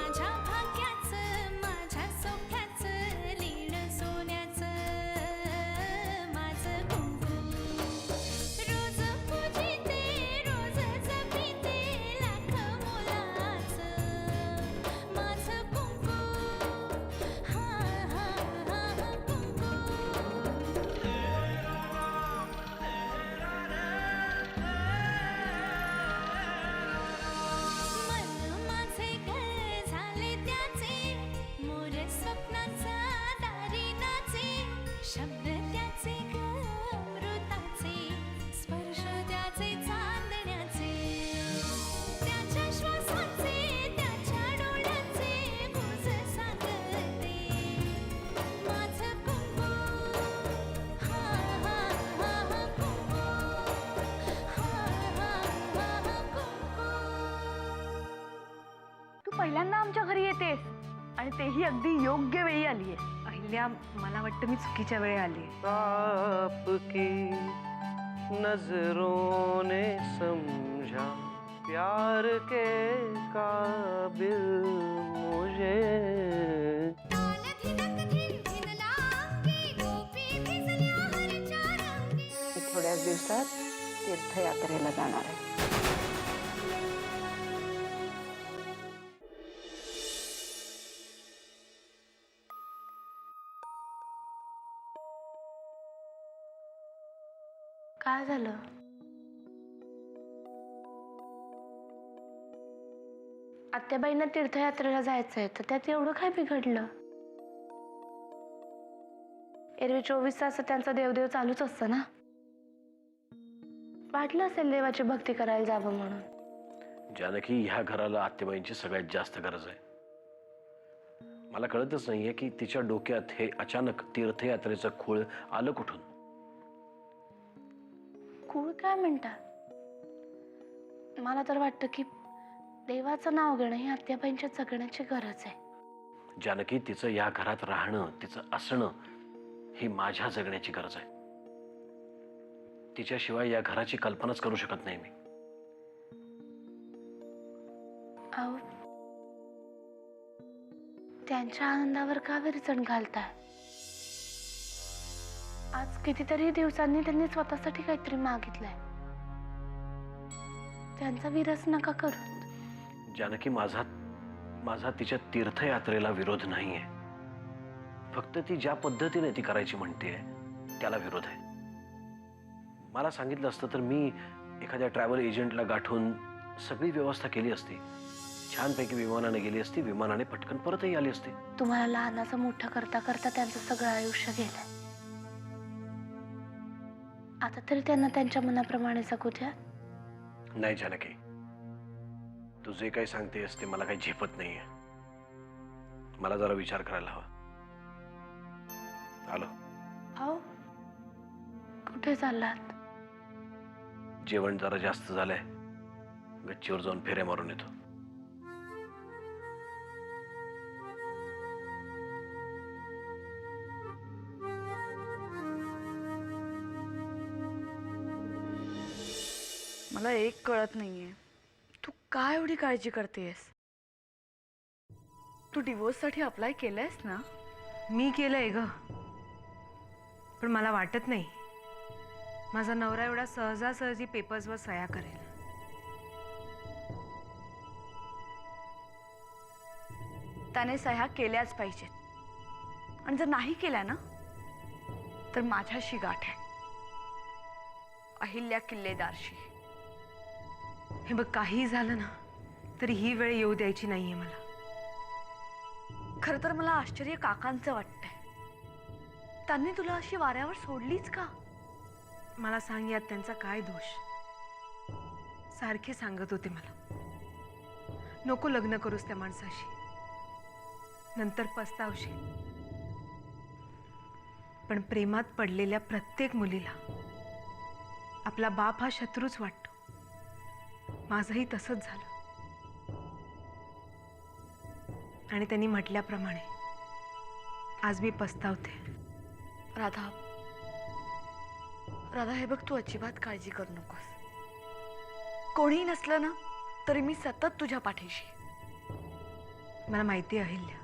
माझ्या भाग्याचं माझ्या सौख्याचं लीण सोन्याचं माझं कुंकू रोज पूजिते रोज जपिते लाख मोलाचं माझं कुंकू हा हा हा कुंकू मन माझे घर झाले त्याचे मोर स्वप्नांचा दारी नाचे शब्द त्याचे अमृताचे स्पर्श त्याचे चांदण्याचे त्याच्या श्वासाचे त्याच्या डोळ्याचे गुज सांगते माझं कुंकू हा हा हा कुंकू हा हा हा कुंकू तू पहिल्यांदा आमच्या घरी येतेस आणि तेही अगदी योग्य वेळी आलीये. अहिल्या, मला वाटतं मी चुकीच्या वेळी आली. आपकी नजरों ने समझा प्यार के काबिल मुझे ताल धिनक धिन धिनला अंगी गोपी भिजल्या हरच्या रंगी थोड्याच दिवसात तीर्थयात्रेला जाणार आहे. काय झालं? आत्याबाईंना तीर्थयात्रेला जायचंय तर त्यात एवढं काय बिघडलं? एरवी 24 तास त्यांचं देवदेव चालूच असतं ना. वाटलं असेल देवाची भक्ती करायला जावं म्हणून. जानकी, ह्या घराला आत्याबाईंची सगळ्यात जास्त गरज आहे. मला कळतच नाहीये की तिच्या डोक्यात हे अचानक तीर्थयात्रेचं खूळ आलं कुठून. खूळ काय म्हणतात? मला तर वाटतं की देवाचं नाव घेणं ही आत्याबाईंच्या जगण्याची गरज आहे. जानकी, तिचं या घरात राहणं, तिचं असणं ही माझ्या जगण्याची गरज आहे. तिच्याशिवाय या घराची कल्पनाच करू शकत नाही मी. अहो, त्यांच्या आनंदावर का विरजण घालताय? आज कितीतरी दिवसांनी त्यांनी स्वतःसाठी काहीतरी मागितलंय. त्यांचा विरस नका करू. जानकी, माझा तिच्या तीर्थयात्रेला विरोध नाहीये. फक्त ती ज्या पद्धतीने ती करायची म्हणते त्याला विरोध आहे. मला सांगितलं असतं तर मी एखाद्या ट्रॅव्हल एजंटला गाठून सगळी व्यवस्था केली असती. छानपैकी विमानाने गेली असती, विमानाने पटकन परतही आली असती. तुम्हाला लहानाचं मोठं करता करता त्यांचं सगळं आयुष्य गेलंय. आता तरी त्यांना त्यांच्या मनाप्रमाणे जगू द्या. नाही जानकी, तू जे काही सांगतेस ते मला काही झेपत नाहीये. मला जरा विचार करायला हवा. आलो. अहो, कुठे चाललात? जेवण जरा जास्त झालंय, गच्चीवर जाऊन फेऱ्या मारून येतो. मला एक कळत नाहीये, तू काय एवढी काळजी करतेस? तू डिवोर्ससाठी अप्लाय केलंयस ना? मी केलंय ग, पण मला वाटत नाही माझा नवरा एवढा सहजासहजी पेपर्सवर सह्या करेल. त्याने सह्या केल्याच पाहिजेत, आणि जर नाही केल्या ना तर माझ्याशी गाठ आहे, अहिल्या किल्लेदारशी. हे बघ, काही झालं ना तरी ही वेळ येऊ द्यायची नाहीये मला. खरं तर मला आश्चर्य काकांचं वाटतंय. त्यांनी तुला अशी वाऱ्यावर सोडलीच का? मला सांग, यात त्यांचा काय दोष? सारखे सांगत होते मला, नको लग्न करूस त्या माणसाशी, नंतर पस्तावशील. पण प्रेमात पडलेल्या प्रत्येक मुलीला आपला बाप हा शत्रूच वाटतो. माझंही तसंच झालं. आणि त्यांनी म्हटल्याप्रमाणे आज मी पस्तावते. राधा, राधा, हे बघ, तू अजिबात काळजी करू नकोस. कोणीही नसलं ना तरी मी सतत तुझ्या पाठीशी. मला माहिती आहे अहिल्या,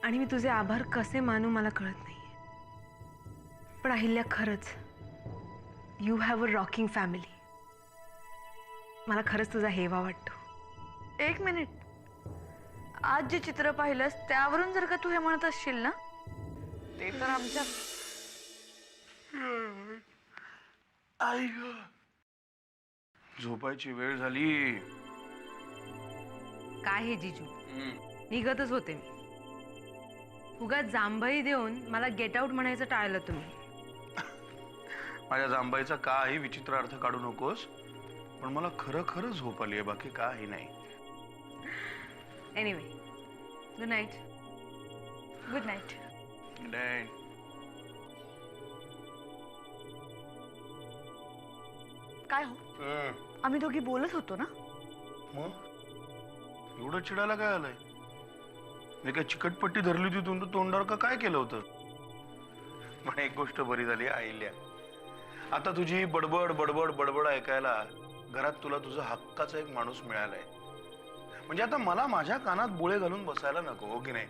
आणि मी तुझे आभार कसे मानू मला कळत नाहीये. पण अहिल्या, खरंच you have a rocking family. मला खरंच तुझा हेवा वाटतो. एक मिनिट, आज जे चित्र पाहिलंस त्यावरून जर का तू हे म्हणत असशील ना, ते तर आमच्या आई ग, झोपायची वेळ झाली. काय हे जिजू, निघतच होते मी. उगाच जांभई देऊन मला गेट आउट म्हणायचं टाळलं तुम्ही. माझ्या जांबाईचा काही विचित्र अर्थ काढू नकोस, पण मला खरं खरं झोप आली आहे, बाकी काही नाही. Anyway, good night. Good night. नाही. काय हो, आम्ही दोघी बोलत होतो ना. मग एवढं चिडायला काय आलंय? मी काय चिकटपट्टी धरली होती तुमचं तोंडावर का काय केलं होतं? पण एक गोष्ट बरी झाली अहिल्या, आता तुझी बडबड बडबड बडबड ऐकायला घरात तुला तुझा हक्काचा एक माणूस मिळालाय. म्हणजे आता मला माझ्या कानात बोळे घालून बसायला नको, हो की नाही?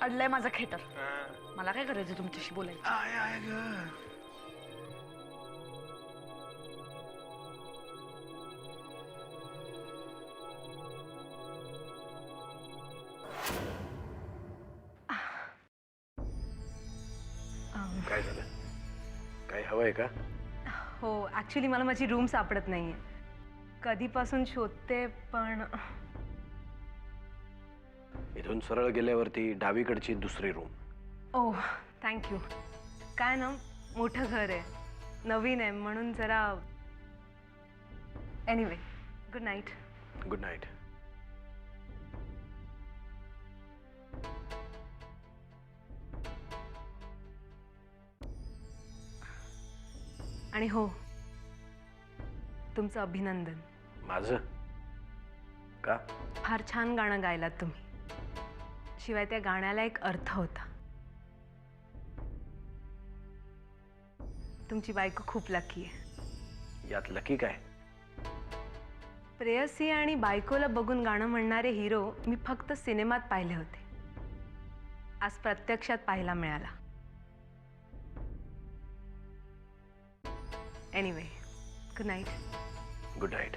अडलंय माझं खेटर. मला काय करायचं तुमच्याशी बोलायचं? आय आय ग. काय झालं? काय हवंय का? हो, ॲक्च्युली मला माझी रूम सापडत नाहीये. कधीपासून शोधते, पण इथून सरळ गेल्यावरती डावीकडची दुसरी रूम. ओह, थँक्यू. काय ना, मोठं घर आहे, नवीन आहे, म्हणून जरा. Anyway, good night. Good night. आणि हो, तुमचं अभिनंदन. माझं का? फार छान गाणं गायलात तुम्ही. शिवाय त्या गाण्याला एक अर्थ होता. तुमची बायको खूप लकी आहे. यात लकी काय? प्रेयसी आणि बायकोला बघून गाणं म्हणणारे हिरो मी फक्त सिनेमात पाहिले होते. आज प्रत्यक्षात पाहायला मिळाला. Anyway, good night. Good night.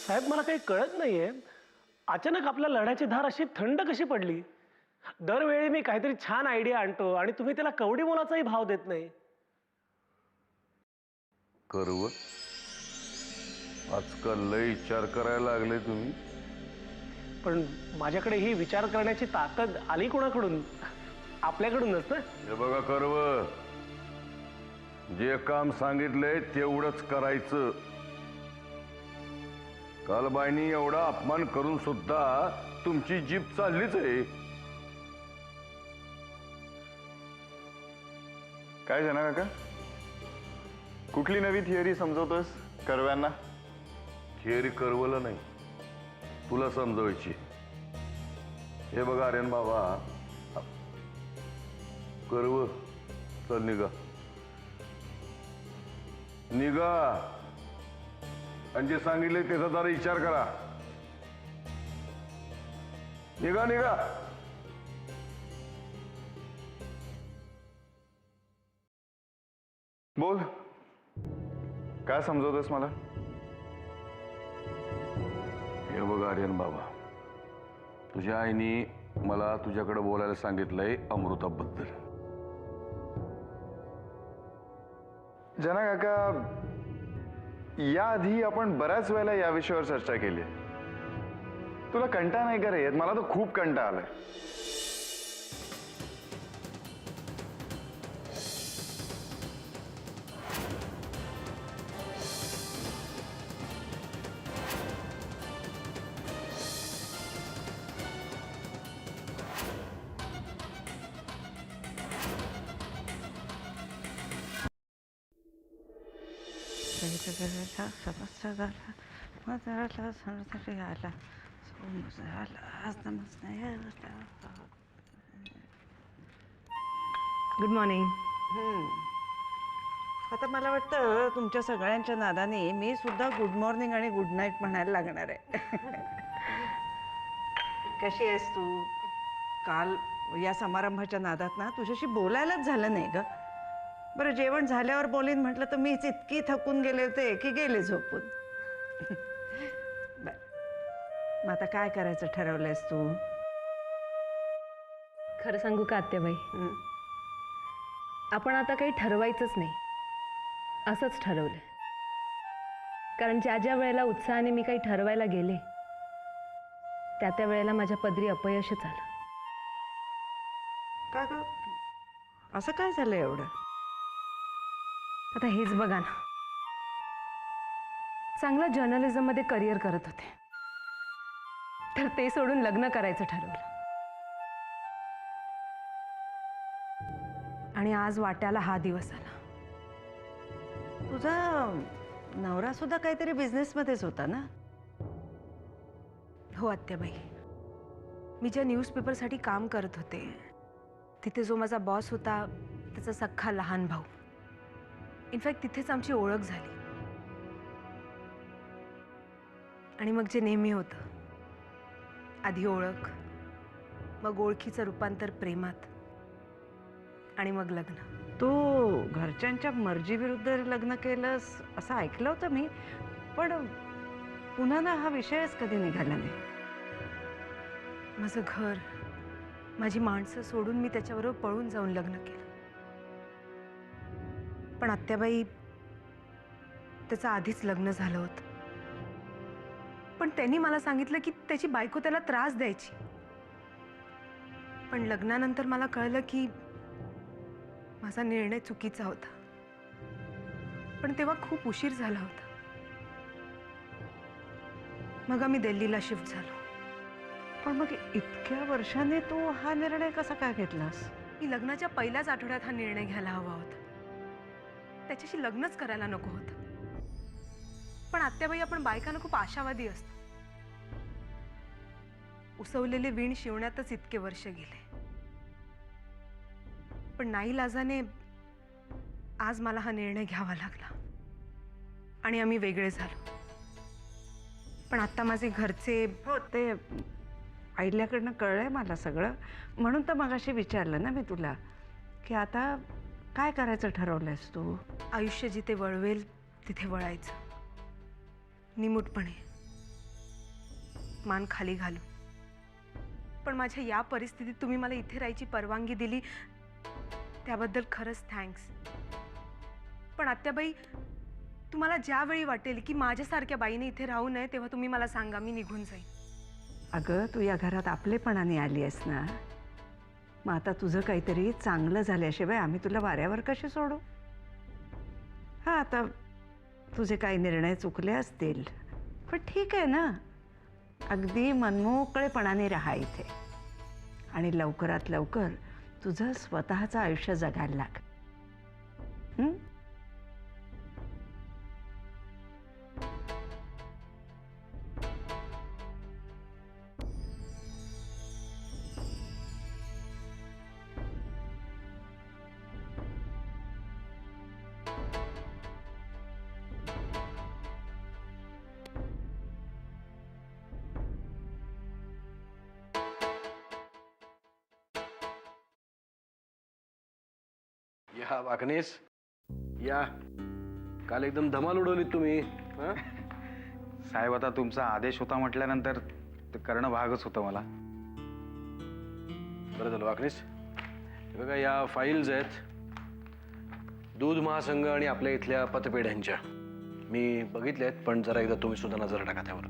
साहेब, मला काही कळत नाहीये, अचानक आपल्या लढ्याची धार अशी थंड कशी पडली? दरवेळी मी काहीतरी छान आयडिया आणतो आणि तुम्ही त्याला कवडी मोलाचाही भाव देत नाही. करव, आजकाल लय विचार करायला लागले तुम्ही. पण माझ्याकडे ही विचार करण्याची ताकद आली कोणाकडून? आपल्याकडूनच ना. हे बघा करव, जे काम सांगितलंय तेवढंच करायचं. काल बाईनी एवढा अपमान करून सुद्धा तुमची जीभ चाललीच आहे. काय जना काका, कुठली नवी थिअरी समजवतोस कर्व्यांना? थिअरी करवलं नाही, तुला समजवायची. हे बघा आर्यन बाबा, करव, चल निघा निघा, आणि जे सांगितले त्याचा जरा विचार करा. निघा निघा. बोल, काय समजवतोस मला? हे बघ आर्यन बाबा, तुझ्या आईने मला तुझ्याकडे बोलायला सांगितलंय अमृताबद्दल. जना काका, याआधी आपण बऱ्याच वेळेला या विषयावर चर्चा केली आहे. तुला कंटाळा नाही का रे येत? मला तर खूप कंटाळा आलाय. Good morning. आता मला वाटतं तुमच्या सगळ्यांच्या नादाने मी सुद्धा गुड मॉर्निंग आणि गुड नाईट म्हणायला लागणार आहे. कशी आहेस तू? काल या समारंभाच्या नादात ना तुझ्याशी बोलायलाच झालं नाही ग. बरं, जेवण झाल्यावर बोलीन म्हटलं तर मीच इतकी थकून गेले होते की गेले झोपून. बरं, मग आता काय करायचं ठरवलंयस तू? खरं सांगू का आत्याबाई, आपण आता काही ठरवायचंच नाही, असंच ठरवलं. कारण ज्या ज्या वेळेला उत्साहाने मी काही ठरवायला गेले त्या त्या वेळेला माझ्या पदरी अपयशच आलं. का ग, असं काय झालं एवढं? आता हेच बघा ना, चांगलं जर्नलिझममध्ये करिअर करत होते, तर ते सोडून लग्न करायचं ठरवलं. आणि आज वाट्याला हा दिवस आला. तुझा नवरा सुद्धा काहीतरी बिझनेसमध्येच होता ना? हो आत्याबाई, मी ज्या न्यूजपेपरसाठी काम करत होते तिथे जो माझा बॉस होता त्याचा सख्खा लहान भाऊ. इनफॅक्ट तिथेच आमची ओळख झाली. आणि मग जे नेहमी होतं, आधी ओळख, मग ओळखीचं रूपांतर प्रेमात, आणि मग लग्न. तू घरच्यांच्या मर्जीविरुद्ध लग्न केलंस असं ऐकलं होतं मी, पण पुन्हा ना हा विषयच कधी निघाला नाही. माझं घर, माझी माणसं सोडून मी त्याच्याबरोबर पळून जाऊन लग्न केलं. पण आत्याबाई, त्याचं आधीच लग्न झालं होतं. पण त्यांनी मला सांगितलं की त्याची बायको त्याला त्रास द्यायची. पण लग्नानंतर मला कळलं की माझा निर्णय चुकीचा होता. पण तेव्हा खूप उशीर झाला होता. मग आम्ही दिल्लीला शिफ्ट झालो. पण मग इतक्या वर्षाने तू हा निर्णय कसा काय घेतलास? मी लग्नाच्या पहिल्याच आठवड्यात हा निर्णय घ्यायला हवा होता. त्याच्याशी लग्नच करायला नको होतं. पण आत्याबाई, आपण बायकांना खूप आशावादी असतो. उसवलेले वीण शिवण्यातच इतके वर्ष गेले. पण नाईलाजाने आज मला हा निर्णय घ्यावा लागला आणि आम्ही वेगळे झालो. पण आता माझे घरचे, हो, ते आईल्याकडनं कळलंय मला सगळं. म्हणून तर मगाशी विचारलं ना मी तुला की आता काय करायचं ठरवलंयस तू? आयुष्य जिथे वळवेल तिथे वळायचं, निमूटपणे, मान खाली घालू. पण माझ्या या परिस्थितीत तुम्ही मला इथे राहायची परवानगी दिली त्याबद्दल खरंच थँक्स. पण आत्याबाई, तुम्हाला ज्यावेळी वाटेल की माझ्यासारख्या बाईने इथे राहू नये तेव्हा तुम्ही मला सांगा, मी निघून जाईन. अगं, तू या घरात आपलेपणाने आली आहेस ना, मग आता तुझं काहीतरी चांगलं झाल्याशिवाय आम्ही तुला वाऱ्यावर कसे सोडू? हा, आता तुझे काही निर्णय चुकले असतील, पण ठीक आहे ना, अगदी मनमोकळेपणाने राहा इथे आणि लवकरात लवकर तुझं स्वतःचं आयुष्य जगायला लाग. या वाकणेस, या. काल एकदम धमाल उडवलीत तुम्ही. हं? साहेब, आता तुमचा आदेश होता म्हटल्यानंतर ते करणं भागच होतं मला. बरं झालं वाकणेस. हे बघा, या फाईल्स आहेत दूध महासंघ आणि आपल्या इथल्या पतपेढ्यांच्या. मी बघितल्या आहेत, पण जरा एकदा तुम्ही सुद्धा नजर टाका त्यावर.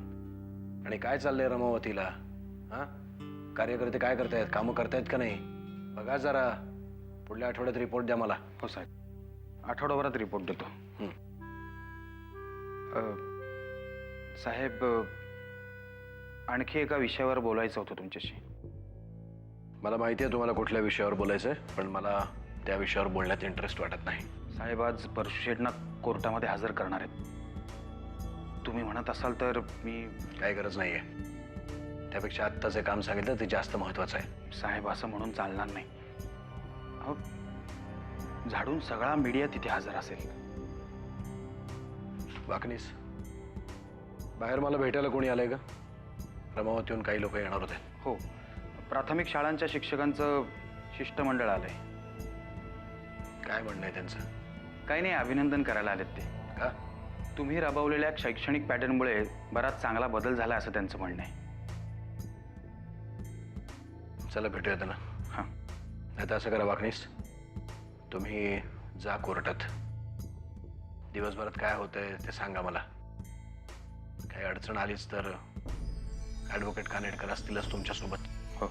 आणि काय चाललंय रमावतीला? हां, कार्यकर्ते काय करतायत, कामं करतायत का नाही बघा जरा. पुढल्या आठवड्यात रिपोर्ट द्या मला. हो साहेब, आठवड्याभरात रिपोर्ट देतो. साहेब, आणखी एका विषयावर बोलायचं होतं तुमच्याशी. मला माहिती आहे तुम्हाला कुठल्या विषयावर बोलायचं आहे, पण मला त्या विषयावर बोलण्यात इंटरेस्ट वाटत नाही. साहेब, आज परशु शेठना कोर्टामध्ये हजर करणार आहेत. तुम्ही म्हणत असाल तर मी. काही गरज नाही आहे. त्यापेक्षा आत्ता जे काम सांगितलं ते जास्त महत्त्वाचं आहे. साहेब, असं म्हणून चालणार नाही. अहो, झाडून सगळा मीडिया तिथे हजर असेल. वाकनीस, बाहेर मला भेटायला कोणी आलंय का? रमावतीहून काही लोक येणार होते. हो, प्राथमिक शाळांच्या शिक्षकांचं शिष्टमंडळ आलंय. काय म्हणणं आहे त्यांचं? काही नाही, अभिनंदन करायला आलेत ते. का? तुम्ही राबवलेल्या शैक्षणिक पॅटर्नमुळे बराच चांगला बदल झाला असं त्यांचं म्हणणं आहे. चला भेटूयात ना. हां. नाही तर असं करा वाकनीस, तुम्ही जा कोर्टात. दिवसभरात काय होतंय ते सांगा मला. काही अडचण आलीच तर ॲडव्होकेट कानेटकर असतीलच तुमच्यासोबत. हो,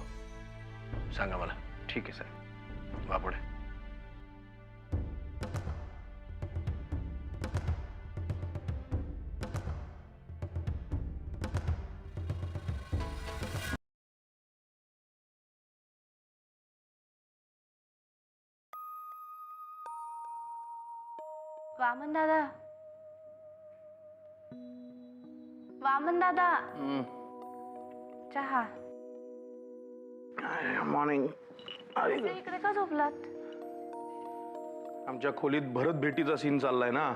सांगा मला. ठीक आहे सर. वा पुढे. वामन दादा, वामन दादा, चहा. मॉर्निंग. इकडे का झोपलात? आमच्या खोलीत भरत भेटीचा सीन चाललाय ना.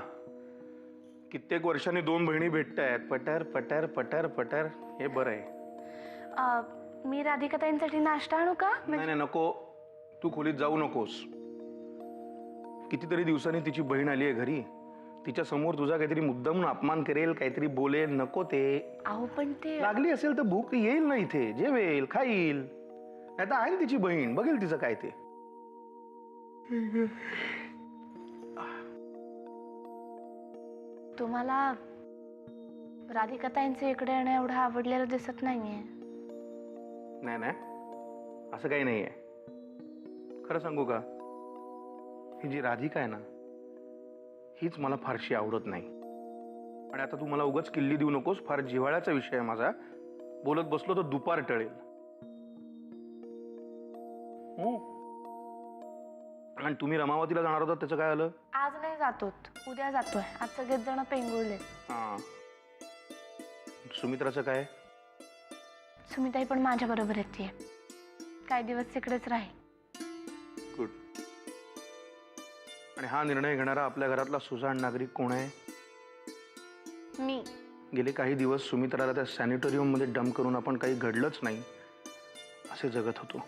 कित्येक वर्षांनी दोन बहिणी भेटतायत. पटर पटर पटर पटर. हे बरं आहे. मी राधिकाताईंसाठी नाश्ता आणू का? नाही नाही, नको. तू खोलीत जाऊ नकोस. कितीतरी दिवसांनी तिची बहीण आली आहे घरी. तिच्या समोर तुझा काहीतरी मुद्दाम अपमान करेल, काहीतरी बोलेल. नको ते. अहो पण ते लागली असेल तर भूक येईल ना इथे, जेवेल, खाईल. नाही तर आहे ना तिची बहीण, बघेल तिचं काय ते. तुम्हाला राधिकाताईंचे इकडे येणं एवढं आवडलेलं दिसत नाहीये. नाही नाही, असं काही नाहीये. खरं सांगू का, ही जी राधिका आहे ना, हीच मला फारशी आवडत नाही. आणि आता तू मला उगाच किल्ली देऊ नकोस. फार जिव्हाळ्याचा विषय आहे माझा. बोलत बसलो तर दुपार टळेल. आणि तुम्ही रमावतीला जाणार होता, त्याचं काय आलं? आज नाही जातोत, उद्या जातोय. आज सगळेच जण पेंगुळले. हा. सुमित्राचं काय? सुमिताई पण माझ्या बरोबर येते. काही दिवस तिकडेच राहील. गुड. आणि हा निर्णय घेणारा आपल्या घरातला सुजाण नागरिक कोण आहे? मी. गेले काही दिवस सुमित्राला त्या सॅनिटोरियम मध्ये डंप करून आपण काही घडलंच नाही असे जगत होतो.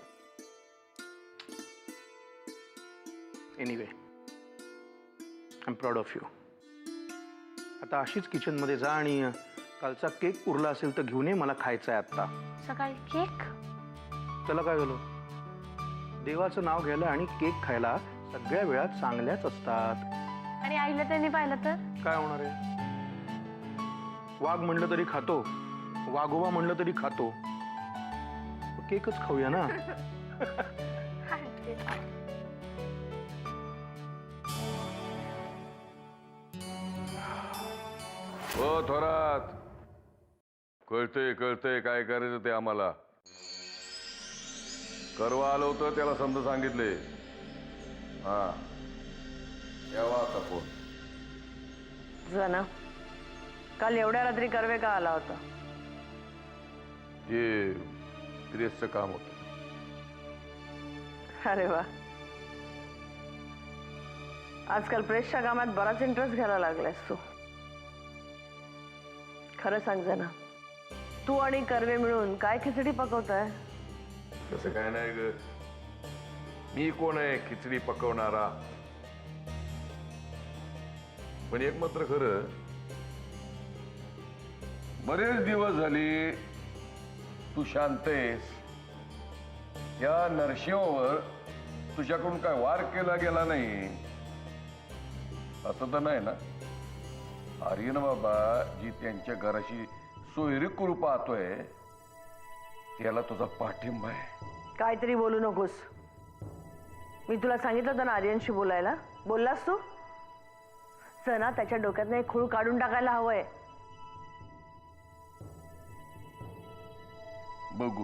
Anyway, I am proud of you. आता अशीच किचन मध्ये जा आणि कालचा केक उरला असेल तर घेऊन ये, मला खायचा आहे आता. सकाळी केक? त्याला काय झालं? देवाचं नाव घ्यायला आणि केक खायला सगळ्या वेळा चांगल्याच असतात. आणि आईला त्यांनी पाहिलं तर काय होणार आहे? वाघ म्हणलं तरी खातो, वाघोबा म्हणलं तरी खातो. केकच खाऊया ना. हो थोरात, कळतंय कळतंय काय करायचं ते आम्हाला. करवा आलं होतं, त्याला समजा सांगितले. हा, यावा आता फोन. ना काल एवढ्या रात्री कर्वे का आला होता? हे प्रेसचं काम होतं. अरे वा, आजकाल प्रेसच्या कामात बराच इंटरेस्ट घ्यायला लागलायस तू. खरं सांग ना, तू आणि कर्वे मिळून काय खिचडी पकवताय? तसं काय नाही ग. मी कोण आहे खिचडी पकवणारा? पण एक मात्र खरं, बरेच दिवस झाले तू शांत आहेस. या नरशिंहावर तुझ्याकडून काय वार केला गेला नाही असं तर नाही ना? आर्यन बाबा जी त्यांच्या घराशी सोयरी करू पाहतोय, त्याला तुझा पाठिंबा आहे. काहीतरी बोलू नकोस. मी तुला सांगितलं होतं ना आर्यनशी बोलायला, बोललास तू? सना त्याच्या डोक्यातनं एक खूळ काढून टाकायला हवंय. बघू.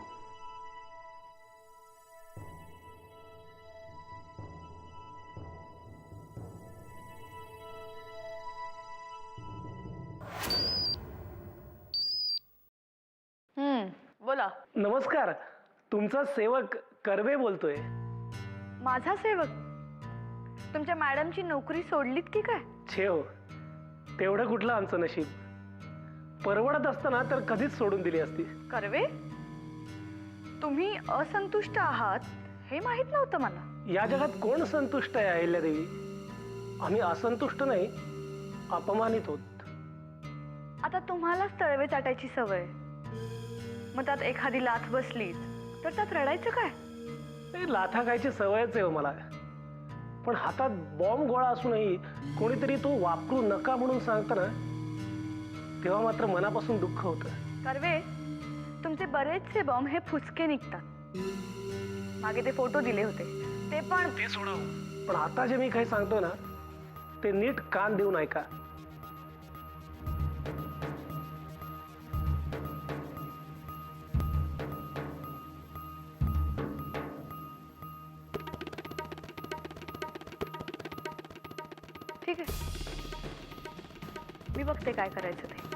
बोला. नमस्कार, तुमचा सेवक कर्वे बोलतोय. माझा सेवक? तुमच्या मॅडमची नोकरी सोडलीत की काय? छे हो, तेवढं कुठलं आमचं नशीब. परवडत असताना तर कधीच सोडून दिली असती. कर्वे, तुम्ही असंतुष्ट आहात हे माहित नव्हतं मला. या जगात कोण संतुष्ट आहे अहिल्यादेवी? आम्ही असंतुष्ट नाही, अपमानित होत. आता तुम्हालाच तळवे चाटायची सवय, मग त्यात एखादी लाथ बसली तर त्यात रडायचं काय? ते लाथा खायची सवयच आहे हो मला. पण हातात बॉम्ब गोळा असूनही कोणीतरी तो वापरू नका म्हणून सांगतं ना, तेव्हा मात्र मनापासून दुःख होतं. कर्वे, तुमचे बरेचसे बॉम्ब हे फुसके निघतात. मागे ते फोटो दिले होते ते पण. ते सोडव. पण आता जे मी काही सांगतोय ना, ते नीट कान देऊन ऐका. ठीक आहे, मी बघते काय करायचं ते.